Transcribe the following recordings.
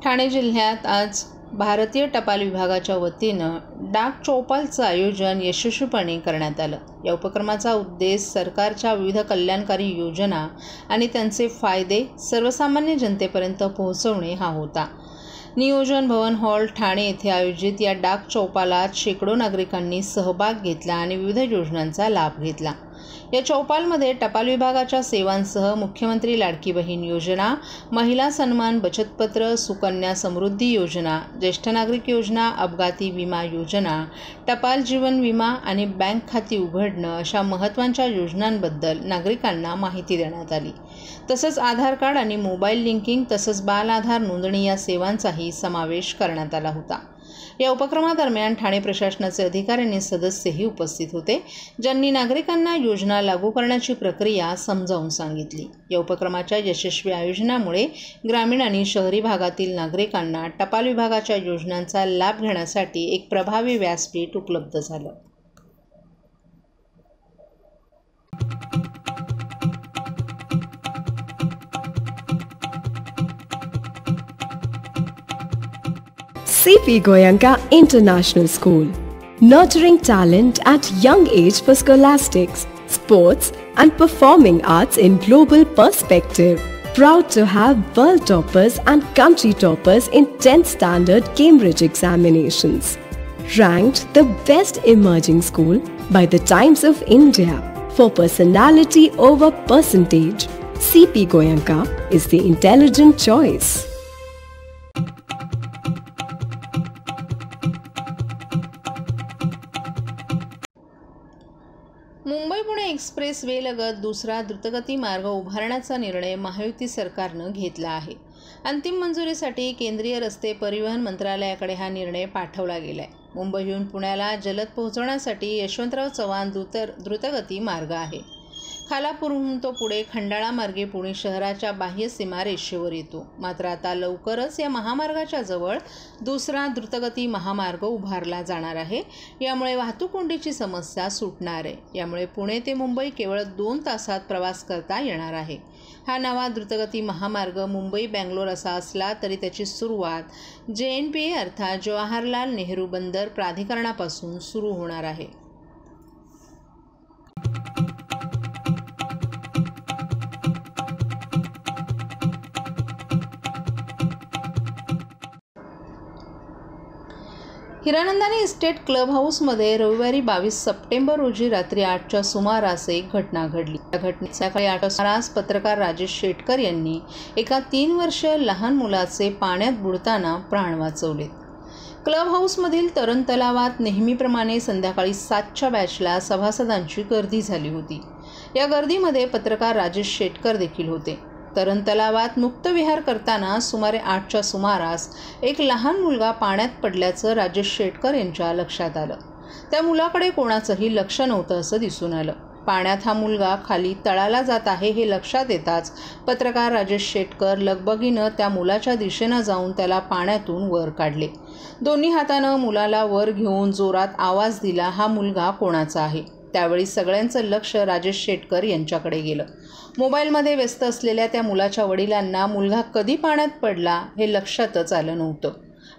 ठाणे जिल्ह्यात आज भारतीय टपाल विभागाच्या वतीनं डाक चौपालचं आयोजन यशस्वीपणे करण्यात आलं। या उपक्रमाचा उद्देश सरकारच्या विविध कल्याणकारी योजना आणि त्यांचे फायदे सर्वसामान्य जनतेपर्यंत पोहोचवणे हा होता। नियोजन भवन हॉल ठाणे येथे आयोजित या डाक चौपालात शेकडो नागरिकांनी सहभाग घेतला आणि विविध योजनांचा लाभ घेतला। या चौपालमध्ये टपाल विभागाच्या सेवांसह मुख्यमंत्री लाडकी बहीण योजना, महिला सन्मान बचतपत्र, सुकन्या समृद्धी योजना, ज्येष्ठ नागरिक योजना, अपघाती विमा योजना, टपाल जीवन विमा आणि बँक खाती उघडणं अशा महत्त्वाच्या योजनांबद्दल नागरिकांना माहिती देण्यात आली। तसंच आधार कार्ड आणि मोबाईल लिंकिंग तसंच बाल आधार नोंदणी या सेवांचाही समावेश करण्यात आला होता। या उपक्रमादरम्यान ठाणे प्रशासनाचे अधिकारी आणि सदस्यही उपस्थित होते, ज्यांनी नागरिकांना योजना लागू करण्याची प्रक्रिया समजावून सांगितली। या उपक्रमाच्या यशस्वी आयोजनामुळे ग्रामीण आणि शहरी भागातील नागरिकांना टपाल विभागाच्या योजनांचा लाभ घेण्यासाठी एक प्रभावी व्यासपीठ उपलब्ध झालं। CP Goenka International School, nurturing talent at young age for scholastics, sports and performing arts in global perspective. Proud to have world toppers and country toppers in 10th standard Cambridge examinations. Ranked the best emerging school by the Times of India for personality over percentage. CP Goenka is the intelligent choice. Mumbai-Pune express way लगत दुसरा द्रुतगती मार्ग उभारण्याचा निर्णय महायुती सरकारनं घेतला आहे। अंतिम मंजुरीसाठी केंद्रीय रस्ते परिवहन मंत्रालयाकडे हा निर्णय पाठवला गेलाय। मुंबईहून पुण्याला जलद पोहोचवण्यासाठी यशवंतराव चव्हाण द्रुतगती मार्ग आहे। खालापूरहून तो पुढे खंडाळा मार्गे पुणे शहराच्या बाह्य सीमारेषेवर येतो। मात्र आता लवकरच या महामार्गाच्या जवळ दुसरा द्रुतगती महामार्ग उभारला जाणार आहे। यामुळे वाहतूक कोंडीची समस्या सुटणार आहे। यामुळे पुणे ते मुंबई केवळ 2 तासात प्रवास करता येणार आहे। हा नवा द्रुतगती महामार्ग मुंबई बेंगलोर असा असला तरी त्याची सुरुवात JNPA अर्थात जवाहरलाल नेहरू बंदर प्राधिकरणापासून सुरू होणार आहे। हिरानंदानी इस्टेट क्लब हाऊसमध्ये रविवारी 22 सप्टेंबर रोजी रात्री 8च्या सुमारास एक घटना घडली। या घटनेत सकाळी 8च्या सुमारास पत्रकार राजेश शेटकर यांनी एका 3 वर्षीय लहान मुलाचे पाण्यात बुडताना प्राण वाचवले। क्लब हाऊसमधील तरण तलावात नेहमीप्रमाणे संध्याकाळी 7च्या बॅचला सभासदांची गर्दी झाली होती। या गर्दीमध्ये पत्रकार राजेश शेटकर देखील होते। तरण तलावात मुक्तविहार करताना सुमारे 8च्या सुमारास एक लहान मुलगा पाण्यात पडल्याचं राजेश शेटकर यांच्या लक्षात आलं। त्या मुलाकडे कोणाचंही लक्ष नव्हतं असं दिसून आलं। पाण्यात हा मुलगा खाली तळाला जात आहे हे लक्षात येताच पत्रकार राजेश शेटकर लगबगीनं त्या मुलाच्या दिशेनं जाऊन त्याला पाण्यातून वर काढले। दोन्ही हातानं मुलाला वर घेऊन जोरात आवाज दिला, हा मुलगा कोणाचा आहे? त्यावेळी सगळ्यांचं लक्ष राजेश शेटकर यांच्याकडे गेलं। मोबाईलमध्ये व्यस्त असलेल्या त्या मुलाच्या वडिलांना मुलगा कधी पाण्यात पडला हे लक्षातच आलं नव्हतं।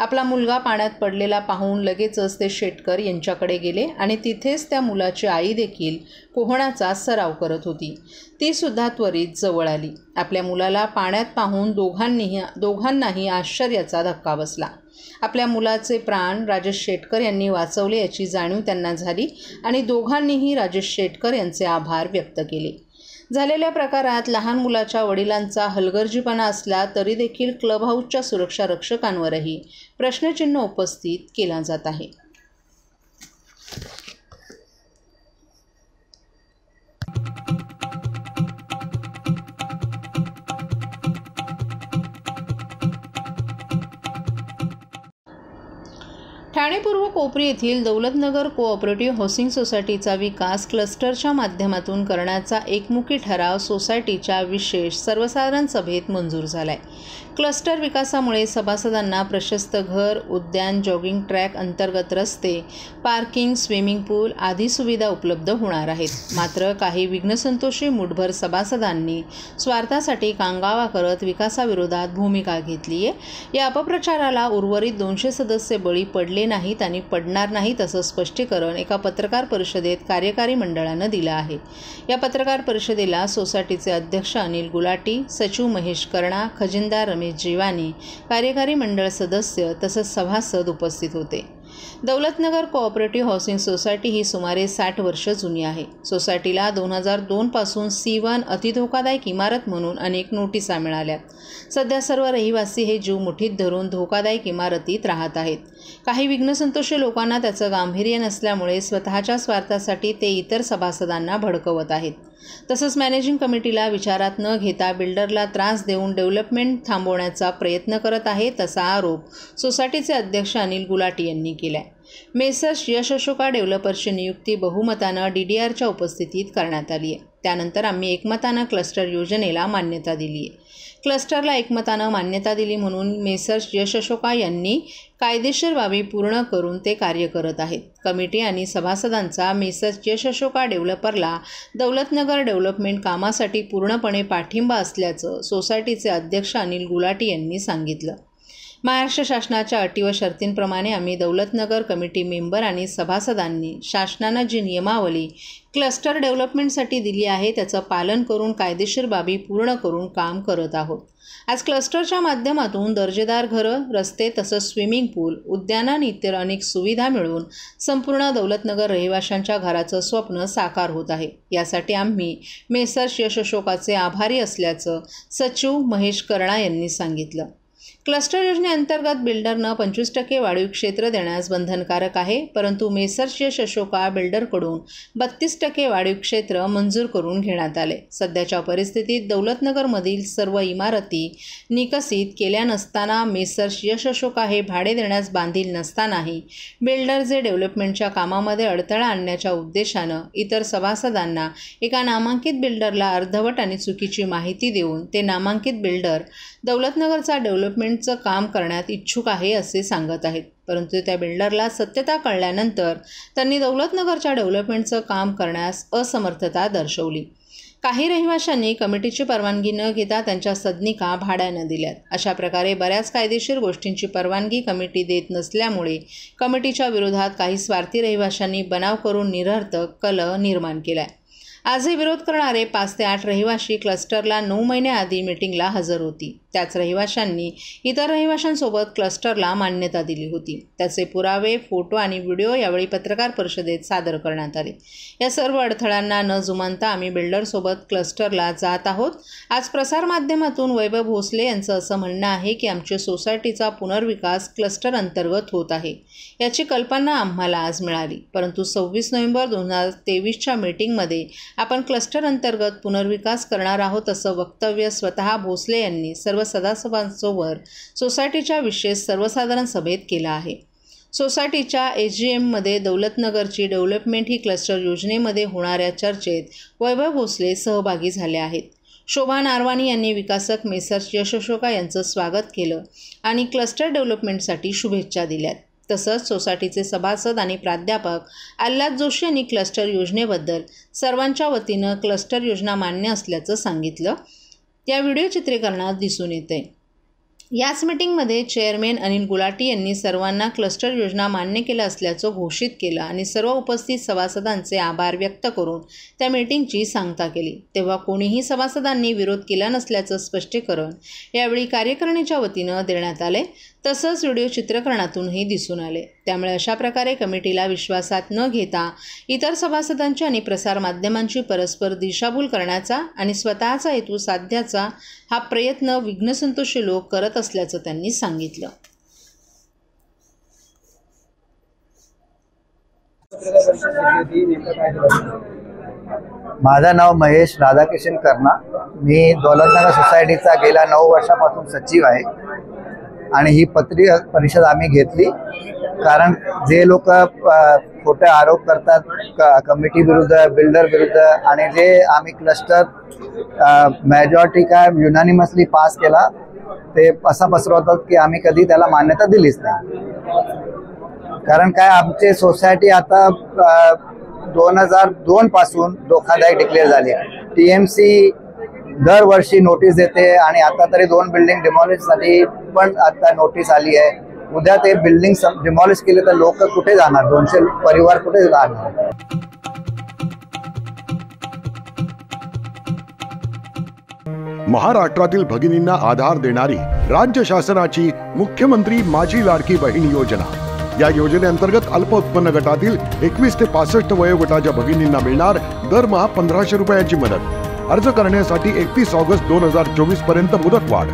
आपला मुलगा पाण्यात पडलेला पाहून लगेचच ते शेटकर यांच्याकडे गेले आणि तिथेच त्या मुलाची आई देखील पोहण्याचा सराव करत होती। ती सुद्धा त्वरित जवळ आली। आपल्या मुलाला पाण्यात पाहून दोघांनाही आश्चर्याचा धक्का बसला। आपल्या मुलाचे प्राण राजेश शेटकर यांनी वाचवले याची जाणीव त्यांना झाली आणि दोघांनीही राजेश शेटकर यांचे आभार व्यक्त केले। झालेल्या प्रकारात लहान मुलाच्या वडिलांचा हलगर्जीपणा असला तरी देखील क्लब हाऊसच्या सुरक्षा रक्षकांवरही प्रश्नचिन्ह उपस्थित केला जात आहे। ठाणे पूर्व कोपरी येथील दौलतनगर कोऑपरेटिव्ह हाऊसिंग सोसायटीचा विकास क्लस्टरच्या माध्यमातून करण्याचा एकमुखी ठराव सोसायटीच्या विशेष सर्वसाधारण सभेत मंजूर झालाय। क्लस्टर विकासामुळे सभासदांना प्रशस्त घर, उद्यान, जॉगिंग ट्रॅक, अंतर्गत रस्ते, पार्किंग, स्विमिंग पूल आदी सुविधा उपलब्ध होणार आहेत। मात्र काही विघ्नसंतोषी मुठभर सभासदांनी स्वार्थासाठी कांगावा करत विकासाविरोधात भूमिका घेतली आहे। या अपप्रचाराला उर्वरित 200 सदस्य बळी पडले नाहीत आणि पडणार नाहीत असं स्पष्टीकरण एका पत्रकार परिषदेत कार्यकारी मंडळानं दिलं आहे। या पत्रकार परिषदेला सोसायटीचे अध्यक्ष अनिल गुलाटी, सचिव महेश कर्णा, खजिनदार रमेश जीवानी, कार्यकारी मंडळ सदस्य तसंच सभासद उपस्थित होते। दौलतनगर कोऑपरेटिव्ह हाऊसिंग सोसायटी ही सुमारे 60 वर्ष जुनी आहे। सोसायटीला 2002 पासून C1 अतिधोकादायक इमारत म्हणून अनेक नोटिसा मिळाल्यात। सध्या सर्व रहिवासी हे जीव मुठीत धरून धोकादायक इमारतीत राहत आहेत। काही विघ्नसंतोषी लोकांना त्याचं गांभीर्य नसल्यामुळे स्वतःच्या स्वार्थासाठी ते इतर सभासदांना भडकवत आहेत। तसंच मॅनेजिंग कमिटीला विचारात न घेता बिल्डरला त्रास देऊन डेव्हलपमेंट थांबवण्याचा प्रयत्न करत आहेत असा आरोप सोसायटीचे अध्यक्ष अनिल गुलाटी यांनी केलाय। मेसर्स यश अशोका डेव्हलपर्सची नियुक्ती बहुमतानं DDRच्या उपस्थितीत करण्यात आली आहे। त्यानंतर आम्ही एकमतानं क्लस्टर योजनेला मान्यता दिली आहे। क्लस्टरला एकमतानं मान्यता दिली म्हणून मेसर्स यश अशोका यांनी कायदेशीर बाबी पूर्ण करून ते कार्य करत आहेत। कमिटी आणि सभासदांचा मेसर्स यश अशोका डेव्हलपरला दौलतनगर डेव्हलपमेंट कामासाठी पूर्णपणे पाठिंबा असल्याचं सोसायटीचे अध्यक्ष अनिल गुलाटी यांनी सांगितलं। महाराष्ट्र शासनाच्या अटी व शर्तींप्रमाणे आम्ही दौलतनगर कमिटी मेंबर आणि सभासदांनी शासनानं जी नियमावली क्लस्टर डेव्हलपमेंटसाठी दिली आहे त्याचं पालन करून कायदेशीर बाबी पूर्ण करून काम करत आहोत। आज क्लस्टरच्या माध्यमातून दर्जेदार घरं, रस्ते तसंच स्विमिंग पूल, उद्यान आणि इतर अनेक सुविधा मिळून संपूर्ण दौलतनगर रहिवाशांच्या घराचं स्वप्न साकार होत आहे। यासाठी आम्ही मेसर्स यश अशोकाचे आभारी असल्याचं सचिव महेश कर्णा यांनी सांगितलं। क्लस्टर योजनेअंतर्गत बिल्डरनं 25% वाढीव क्षेत्र देण्यास बंधनकारक आहे, परंतु मेसर्स यश अशोका बिल्डरकडून 32% वाढीव क्षेत्र मंजूर करून घेण्यात आले। सध्याच्या परिस्थितीत दौलतनगरमधील सर्व इमारती निकसित केल्या नसताना मेसर्स यश अशोका हे भाडे देण्यास बांधील नसतानाही बिल्डर जे डेव्हलपमेंटच्या कामामध्ये अडथळा आणण्याच्या उद्देशानं इतर सभासदांना एका नामांकित बिल्डरला अर्धवट आणि चुकीची माहिती देऊन ते नामांकित बिल्डर दौलतनगरचा डेव्हलपमेंटचं काम करण्यात इच्छुक आहे असे सांगत आहेत। परंतु त्या बिल्डरला सत्यता कळल्यानंतर त्यांनी दौलतनगरच्या डेव्हलपमेंटचं काम करण्यास असमर्थता दर्शवली। काही रहिवाशांनी कमिटीची परवानगी न घेता त्यांच्या सदनिका भाड्यानं दिल्यात। अशा प्रकारे बऱ्याच कायदेशीर गोष्टींची परवानगी कमिटी देत नसल्यामुळे कमिटीच्या विरोधात काही स्वार्थी रहिवाशांनी बनाव करून निरर्थक कलह निर्माण केलाय। आजही विरोध करणारे 5 ते 8 रहिवाशी क्लस्टरला 9 महिन्याआधी मीटिंगला हजर होती। त्याच रहिवाशांनी इतर रहिवाशांसोबत क्लस्टरला मान्यता दिली होती। त्याचे पुरावे, फोटो आणि व्हिडिओ यावेळी पत्रकार परिषदेत सादर करण्यात आले। या सर्व अडथळ्यांना न जुमानता आम्ही बिल्डरसोबत क्लस्टरला जात आहोत। आज प्रसारमाध्यमातून वैभव भोसले यांचं असं म्हणणं आहे की आमच्या सोसायटीचा पुनर्विकास क्लस्टर अंतर्गत होत आहे। याची कल्पना आम्हाला आज मिळाली, परंतु 26 नोव्हेंबर 2023च्या मीटिंगमध्ये आपण क्लस्टर अंतर्गत पुनर्विकास करणार आहोत असं वक्तव्य स्वतः भोसले यांनी सर्व सभासदांसोबत सोसायटीच्या विशेष सर्वसाधारण सभेत केलं आहे। सोसायटीच्या SGMमध्ये दौलतनगरची डेव्हलपमेंट ही क्लस्टर योजनेमध्ये होणाऱ्या चर्चेत वैभव भोसले सहभागी झाले आहेत। शोभा नारवानी यांनी विकासक मेसर्स यश अशोका यांचं स्वागत केलं आणि क्लस्टर डेव्हलपमेंटसाठी शुभेच्छा दिल्यात। तसंच सोसायटीचे सभासद आणि प्राध्यापक आल्हाद जोशी यांनी क्लस्टर योजनेबद्दल सर्वांच्या वतीनं क्लस्टर योजना मान्य असल्याचं सांगितलं। त्या व्हिडिओ चित्रीकरणात दिसून येते। याच मीटिंगमध्ये चेअरमॅन अनिल गुलाटी यांनी सर्वांना क्लस्टर योजना मान्य केल्या असल्याचं घोषित केलं आणि सर्व उपस्थित सभासदांचे आभार व्यक्त करून त्या मीटिंगची सांगता केली। तेव्हा कोणीही सभासदांनी विरोध केला नसल्याचं स्पष्टीकरण यावेळी कार्यकारिणीच्या वतीनं देण्यात आले। तसंच व्हिडिओ चित्रीकरणातूनही दिसून आले। त्यामुळे अशा प्रकारे कमिटीला विश्वासात न घेता इतर सभासदांची आणि प्रसारमाध्यमांची परस्पर दिशाभूल करण्याचा आणि स्वतःचा हेतू साध्याचा हा प्रयत्न विघ्नसंतोषी लोक करत असल्याचं त्यांनी सांगितलं। माझं नाव महेश राधाकिशन कर्णा, मी दौलतनगर सोसायटीचा गेल्या 9 वर्षापासून सचिव आहे आणि ही पत्रिका परिषद आम्ही घेतली कारण जे लोक खोटे आरोप करतात कमिटी विरुद्ध, बिल्डर विरुद्ध, आणि जे आम्ही क्लस्टर मेजॉरिटी काय युनानिमसली पास केला ते असं पसरवतात की आम्ही कधी त्याला मान्यता दिलीच नाही. कारण काय आमची सोसायटी आता 2002 पासून धोकादायक डिक्लेअर झाली. TMC दरवर्षी नोटीस देते आणि आता तरी 2 बिल्डिंग डिमॉलिशसाठी पण आता नोटीस आली आहे. उद्या ते बिल्डिंग डिमॉलिश केले तर लोक कुठे जाणार, 200 परिवार कुठे जाणार. महाराष्ट्रातील भगिनींना आधार देणारी राज्य शासनाची मुख्यमंत्री माझी लाडकी बहीण योजना. या योजनेअंतर्गत अल्प उत्पन्न गटातील 21 ते 65 वयोगटाच्या भगिनींना मिळणार दरमहा 1500 रुपयाची मदत. अर्ज करण्यासाठी 31 ऑगस्ट 2024 पर्यंत मुदतवाढ.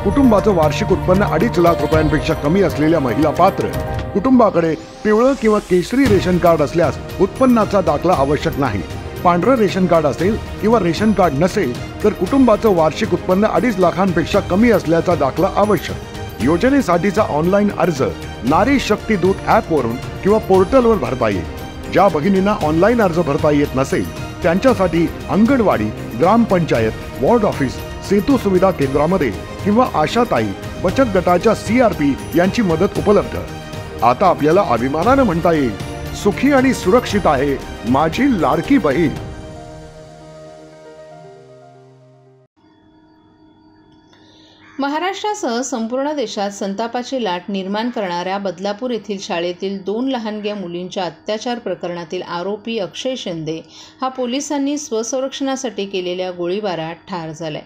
कुटुंबाचं वार्षिक उत्पन्न 2.5 लाख रुपयांपेक्षा कमी असलेल्या महिला पात्र. कुटुंबाकडे पिवळं किंवा केशरी रेशन कार्ड असल्यास उत्पन्नाचा दाखला आवश्यक नाही. पांढरं रेशन कार्ड असेल किंवा रेशन कार्ड नसेल तर कुटुंबाचं वार्षिक उत्पन्न 2.5 लाखांपेक्षा कमी असल्याचा दाखला आवश्यक. योजनेसाठीचा ऑनलाईन अर्ज नारी शक्ती दूत ॲपवरून किंवा पोर्टलवर भरता येईल. ज्या भगिनींना ऑनलाईन अर्ज भरता येत नसेल त्यांच्यासाठी अंगणवाडी, ग्रामपंचायत, वॉर्ड ऑफिस, सेतू सुविधा केंद्रामध्ये किंवा आशाताई बचत गटाच्या CRP यांची मदत उपलब्ध. आता आपल्याला अभिमानानं म्हणता येईल, सुखी आणि सुरक्षित आहे माझी लाडकी बहीण. महाराष्ट्रासह संपूर्ण देशात संतापाची लाट निर्माण करणाऱ्या बदलापूर येथील शाळेतील 2 लहानग्या मुलींच्या अत्याचार प्रकरणातील आरोपी अक्षय शिंदे हा पोलिसांनी स्वसंरक्षणासाठी केलेल्या गोळीबारात ठार झालाय.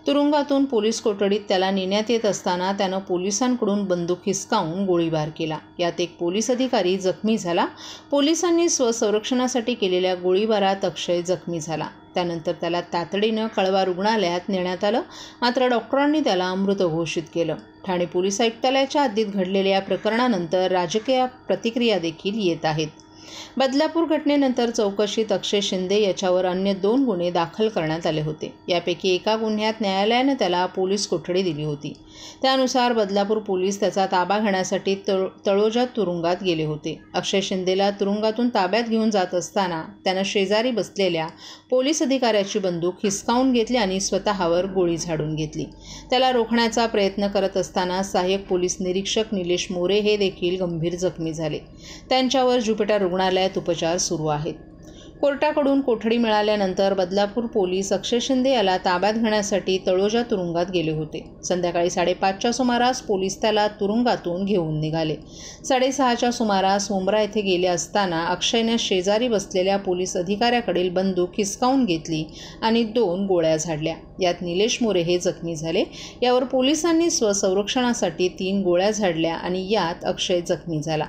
तुरुंगातून पोलीस कोठडीत त्याला नेण्यात येत असताना त्यानं पोलिसांकडून बंदूक हिसकावून गोळीबार केला. यात एक पोलीस अधिकारी जखमी झाला. पोलिसांनी स्वसंरक्षणासाठी केलेल्या गोळीबारात अक्षय जखमी झाला. त्यानंतर त्याला तातडीनं कळवा रुग्णालयात नेण्यात आलं, मात्र डॉक्टरांनी त्याला मृत घोषित केलं. ठाणे पोलीस आयुक्तालयाच्या हद्दीत घडलेल्या या प्रकरणानंतर राजकीय प्रतिक्रिया देखील येत आहेत. बदलापूर घटनेनंतर चौकशीत अक्षय शिंदे याच्यावर अन्य 2 गुन्हे दाखल करण्यात आले होते. यापैकी एका गुन्ह्यात न्यायालयानं त्याला पोलीस कोठडी दिली होती. त्यानुसार बदलापूर पोलीस त्याचा ताबा घेण्यासाठी तळोजा तुरुंगात गेले होते. अक्षय शिंदेला तुरुंगातून ताब्यात घेऊन जात असताना त्यानं शेजारी बसलेल्या पोलीस अधिकाऱ्याची बंदूक हिसकावून घेतली आणि स्वतःवर गोळी झाडून घेतली. त्याला रोखण्याचा प्रयत्न करत असताना सहाय्यक पोलीस निरीक्षक निलेश मोरे हे देखील गंभीर जखमी झाले. त्यांच्यावर ज्युपिटर रुग्णालयात उपचार सुरू आहेत. कोर्टाकडून कोठडी मिळाल्यानंतर बदलापूर पोलीस अक्षय शिंदे याला ताब्यात घेण्यासाठी तळोजा तुरुंगात गेले होते. संध्याकाळी 5:30च्या सुमारास पोलीस त्याला तुरुंगातून घेऊन निघाले. 6:30च्या सुमारास मुंब्रा येथे गेले असताना अक्षयने शेजारी बसलेल्या पोलीस अधिकाऱ्याकडील बंदूक हिसकावून घेतली आणि 2 गोळ्या झाडल्या. यात निलेश मोरे हे जखमी झाले. यावर पोलिसांनी स्वसंरक्षणासाठी 3 गोळ्या झाडल्या आणि यात अक्षय जखमी झाला.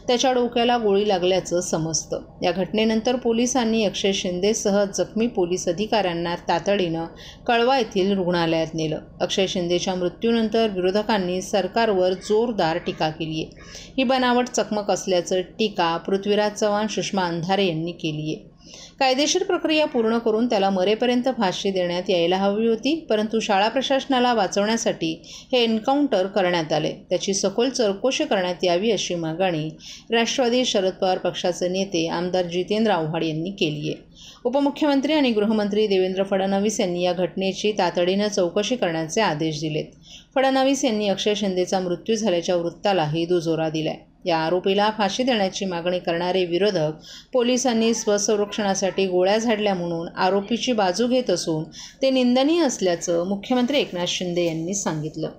त्याच्या डोक्याला गोळी लागल्याचं समजतं. या घटनेनंतर पोलिसांनी अक्षय शिंदेसह जखमी पोलीस अधिकाऱ्यांना तातडीनं कळवा येथील रुग्णालयात नेलं. अक्षय शिंदेच्या मृत्यूनंतर विरोधकांनी सरकारवर जोरदार टीका केली आहे. ही बनावट चकमक असल्याचं टीका पृथ्वीराज चव्हाण, सुषमा अंधारे यांनी केली आहे. कायदेशीर प्रक्रिया पूर्ण करून त्याला मरेपर्यंत फाशी देण्यात यायला हवी होती, परंतु शाळा प्रशासनाला वाचवण्यासाठी हे एन्काउंटर करण्यात आले. त्याची सखोल चौकशी करण्यात यावी अशी मागणी राष्ट्रवादी शरद पवार पक्षाचे नेते आमदार जितेंद्र आव्हाड यांनी केली आहे. उपमुख्यमंत्री आणि गृहमंत्री देवेंद्र फडणवीस यांनी या घटनेची तातडीनं चौकशी करण्याचे आदेश दिलेत. फडणवीस यांनी अक्षय शिंदेचा मृत्यू झाल्याच्या वृत्तालाही दुजोरा दिलाय. या आरोपीला फाशी देण्याची मागणी करणारे विरोधक पोलिसांनी स्वसंरक्षणासाठी गोळ्या झाडल्या म्हणून आरोपीची बाजू घेत असून ते निंदनीय असल्याचं मुख्यमंत्री एकनाथ शिंदे यांनी सांगितलं.